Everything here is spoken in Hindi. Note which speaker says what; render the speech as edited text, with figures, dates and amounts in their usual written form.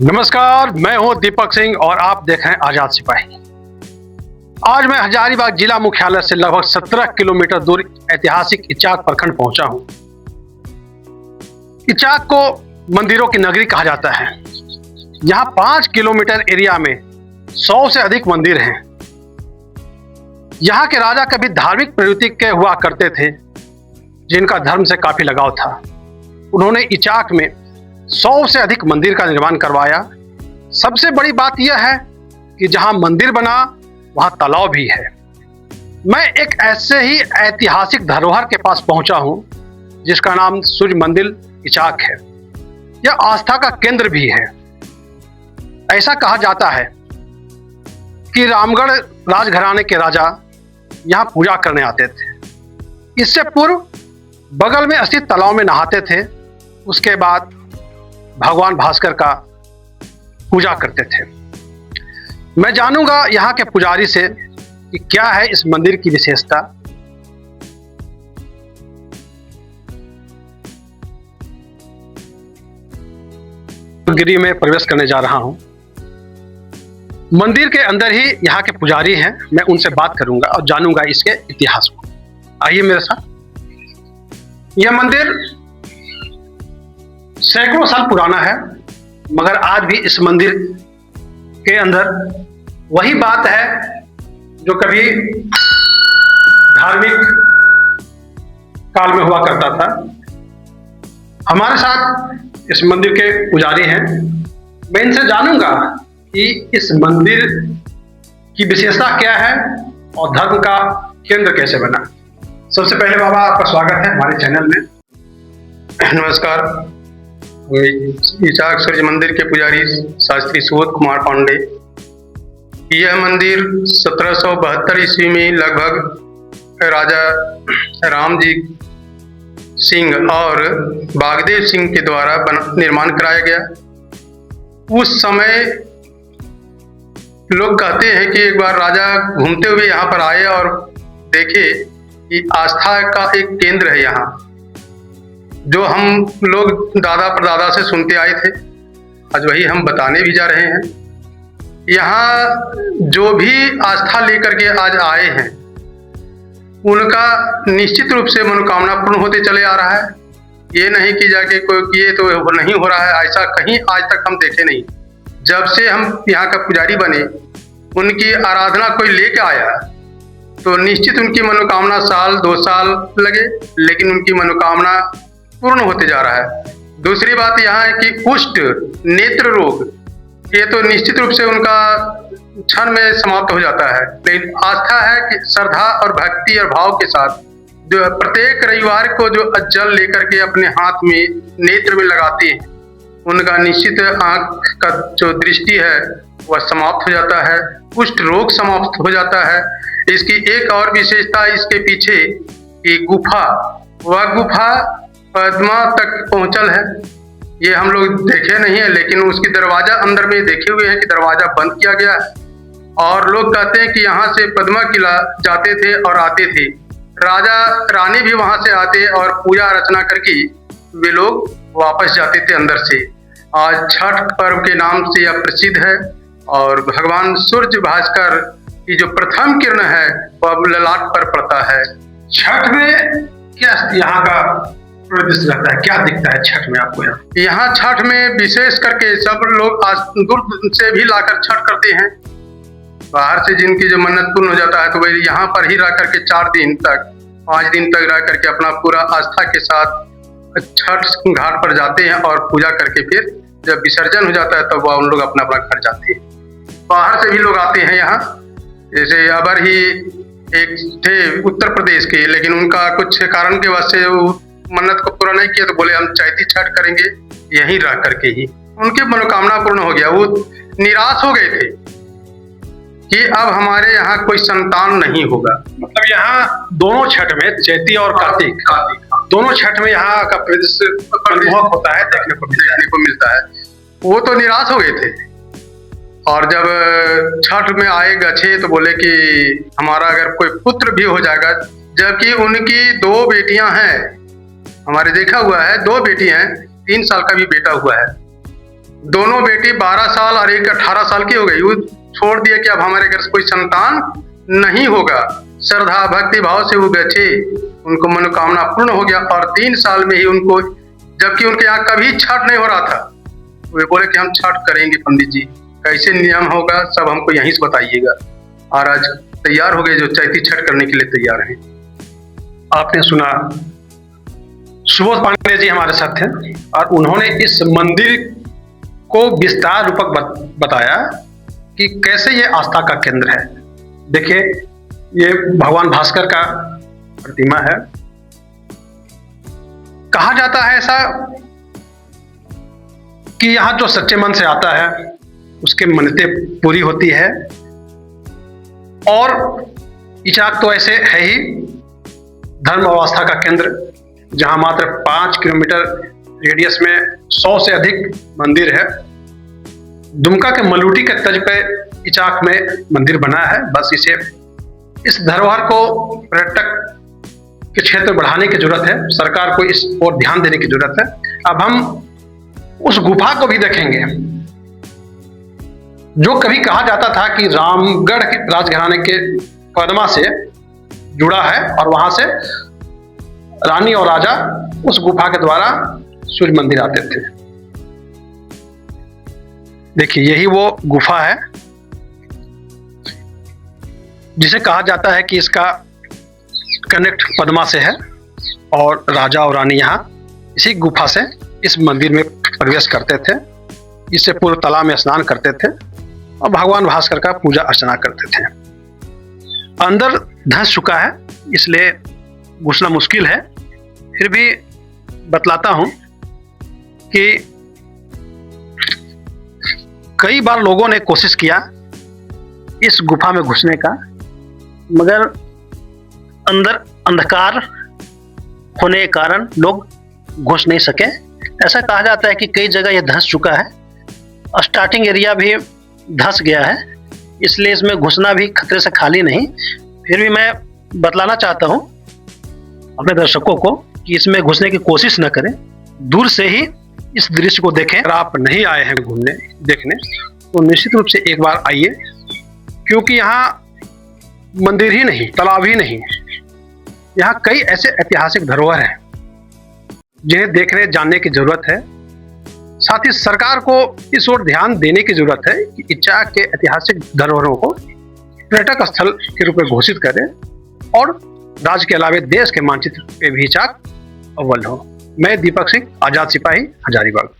Speaker 1: नमस्कार, मैं हूं दीपक सिंह और आप देख रहे हैं आजाद सिपाही। आज मैं हजारीबाग जिला मुख्यालय से लगभग 17 किलोमीटर दूर ऐतिहासिक इचाक प्रखंड पहुंचा हूं। इचाक को मंदिरों की नगरी कहा जाता है। यहां 5 किलोमीटर एरिया में 100 से अधिक मंदिर हैं। यहां के राजा कभी धार्मिक प्रवृत्ति के हुआ करते थे, जिनका धर्म से काफी लगाव था। उन्होंने इचाक में 100 से अधिक मंदिर का निर्माण करवाया। सबसे बड़ी बात यह है कि जहां मंदिर बना वहां तालाब भी है। मैं एक ऐसे ही ऐतिहासिक धरोहर के पास पहुंचा हूं जिसका नाम सूर्य मंदिर इचाक है। यह आस्था का केंद्र भी है। ऐसा कहा जाता है कि रामगढ़ राजघराने के राजा यहां पूजा करने आते थे। इससे पूर्व बगल में स्थित तालाब में नहाते थे। उसके बाद भगवान भास्कर का पूजा करते थे। मैं जानूंगा यहाँ के पुजारी से कि क्या है इस मंदिर की विशेषता। गिरी में प्रवेश करने जा रहा हूँ। मंदिर के अंदर ही यहाँ के पुजारी हैं। मैं उनसे बात करूंगा और जानूंगा इसके इतिहास को। आइए मेरे साथ। यह मंदिर सैकड़ों साल पुराना है, मगर आज भी इस मंदिर के अंदर वही बात है जो कभी धार्मिक काल में हुआ करता था। हमारे साथ इस मंदिर के पुजारी हैं। मैं इनसे जानूंगा कि इस मंदिर की विशेषता क्या है और धर्म का केंद्र कैसे बना। सबसे पहले बाबा, आपका स्वागत है हमारे चैनल में।
Speaker 2: नमस्कार। इचाक सूर्य मंदिर के पुजारी शास्त्री सुबोध कुमार पांडे। यह मंदिर 1772 ईस्वी में लगभग राजा रामजी सिंह और बागदेव सिंह के द्वारा निर्माण कराया गया। उस समय लोग कहते हैं कि एक बार राजा घूमते हुए यहाँ पर आए और देखे कि आस्था का एक केंद्र है यहाँ, जो हम लोग दादा परदादा से सुनते आए थे। आज वही हम बताने भी जा रहे हैं। यहाँ जो भी आस्था लेकर के आज आए हैं, उनका निश्चित रूप से मनोकामना पूर्ण होते चले आ रहा है। ये नहीं कि जाके कोई किए तो नहीं हो रहा है, ऐसा कहीं आज तक हम देखे नहीं। जब से हम यहाँ का पुजारी बने, उनकी आराधना कोई लेके आया तो निश्चित उनकी मनोकामना साल 2 साल लगे, लेकिन उनकी मनोकामना पूर्ण होते जा रहा है। दूसरी बात यहाँ है कि कुष्ठ नेत्र रोग, ये तो निश्चित रूप से उनका क्षण में समाप्त हो जाता है। लेकिन आस्था है कि श्रद्धा और भक्ति और भाव के साथ जो प्रत्येक रविवार को जो जल लेकर के अपने हाथ में नेत्र में लगाते हैं, उनका निश्चित आंख का जो दृष्टि है वह समाप्त हो जाता है, कुष्ठ रोग समाप्त हो जाता है। इसकी एक और विशेषता इसके पीछे की गुफा, वह गुफा पद्मा तक पहुंचल है। ये हम लोग देखे नहीं है, लेकिन उसकी दरवाजा अंदर में देखे हुए हैं कि दरवाजा बंद किया गया है। और लोग कहते हैं कि यहाँ से पद्मा किला जाते थे और आते थे। राजा रानी भी वहां से आते और पूजा अर्चना करके वे लोग वापस जाते थे अंदर से। आज छठ पर्व के नाम से यह प्रसिद्ध है और भगवान सूर्य भास्कर की जो प्रथम किरण है वह ललाट पर पड़ता है।
Speaker 1: छठ में क्या यहाँ का प्रदर्शन रहता है, क्या दिखता है छठ में आपको?
Speaker 2: यहाँ छठ में विशेष करके सब लोग दूर से भी लाकर छठ करते हैं। बाहर से जिनकी जो मन्नत पूर्ण हो जाता है तो वे यहाँ पर ही रह करके 4 दिन तक 5 दिन तक रह करके अपना पूरा आस्था के साथ छठ घाट पर जाते हैं और पूजा करके फिर जब विसर्जन हो जाता है तब वह उन लोग अपना अपना घर जाते हैं। बाहर से भी लोग आते हैं यहाँ। जैसे अबर ही एक थे उत्तर प्रदेश के, लेकिन उनका कुछ कारण के वजह से मन्नत को पूरा नहीं किया तो बोले हम चैती छठ करेंगे यहीं रह करके ही। उनकी मनोकामना पूर्ण हो गया। वो निराश हो गए थे कि अब हमारे यहाँ कोई संतान नहीं होगा।
Speaker 1: मतलब यहाँ दोनों छठ में, चैती और कार्तिक दोनों छठ में यहाँ का प्रदर्शन होता है, देखने को मिलता है।
Speaker 2: वो तो निराश हो गए थे और जब छठ में आए गछे तो बोले कि हमारा अगर कोई पुत्र भी हो जाएगा, जबकि उनकी 2 बेटियां हैं। हमारे देखा हुआ है 2 बेटी हैं, 3 साल का भी बेटा हुआ है। दोनों बेटी 12 साल और एक 18 साल की हो गई। वो छोड़ दिया कि अब हमारे घर से कोई संतान नहीं होगा। श्रद्धा भक्ति भाव से वो बैठे, उनको मनोकामना पूर्ण हो गया और 3 साल में ही उनको, जबकि उनके यहाँ कभी छठ नहीं हो रहा था, वे बोले कि हम छठ करेंगे पंडित जी, कैसे नियम होगा सब हमको यहीं से बताइएगा। और आज तैयार हो गए, जो चैती छठ करने के लिए तैयार हैं।
Speaker 1: आपने सुना, सुबोध पांडे जी हमारे साथ थे और उन्होंने इस मंदिर को विस्तार रूपक बताया कि कैसे ये आस्था का केंद्र है। देखिए, ये भगवान भास्कर का प्रतिमा है। कहा जाता है ऐसा कि यहाँ जो सच्चे मन से आता है उसके मन्नतें पूरी होती है। और इचाक तो ऐसे है ही धर्म और आस्था का केंद्र, जहां मात्र 5 किलोमीटर रेडियस में 100 से अधिक मंदिर है। दुमका के मलूटी के तर्ज पे इचाक में मंदिर बना है। बस इस धरोहर को पर्यटक के क्षेत्र बढ़ाने की जरूरत है, सरकार को इस ओर ध्यान देने की जरूरत है। अब हम उस गुफा को भी देखेंगे जो कभी कहा जाता था कि रामगढ़ के राजघराने के पदमा से जुड़ा है और वहां से रानी और राजा उस गुफा के द्वारा सूर्य मंदिर आते थे। देखिए, यही वो गुफा है जिसे कहा जाता है कि इसका कनेक्ट पदमा से है और राजा और रानी यहाँ इसी गुफा से इस मंदिर में प्रवेश करते थे। इससे पूर्व तालाब में स्नान करते थे और भगवान भास्कर का पूजा अर्चना करते थे। अंदर धंस चुका है इसलिए घुसना मुश्किल है, फिर भी बतलाता हूं कि कई बार लोगों ने कोशिश किया इस गुफा में घुसने का, मगर अंदर अंधकार होने के कारण लोग घुस नहीं सके। ऐसा कहा जाता है कि कई जगह यह धंस चुका है, स्टार्टिंग एरिया भी धंस गया है, इसलिए इसमें घुसना भी खतरे से खाली नहीं। फिर भी मैं बतलाना चाहता हूं अपने दर्शकों को कि इसमें घुसने की कोशिश न करें, दूर से ही इस दृश्य को देखें। अगर आप नहीं आए हैं घूमने देखने तो निश्चित रूप से एक बार आइए, क्योंकि यहाँ मंदिर ही नहीं, तालाब ही नहीं, यहाँ कई ऐसे ऐतिहासिक धरोहर हैं जिन्हें देखने जानने की जरूरत है। साथ ही सरकार को इस ओर ध्यान देने की जरूरत है कि इचाक के ऐतिहासिक धरोहरों को पर्यटक स्थल के रूप में घोषित करें और राज्य के अलावा देश के मानचित्र पे भी इचाक अव्वल हो। मैं दीपक सिंह, आजाद सिपाही, हजारीबाग।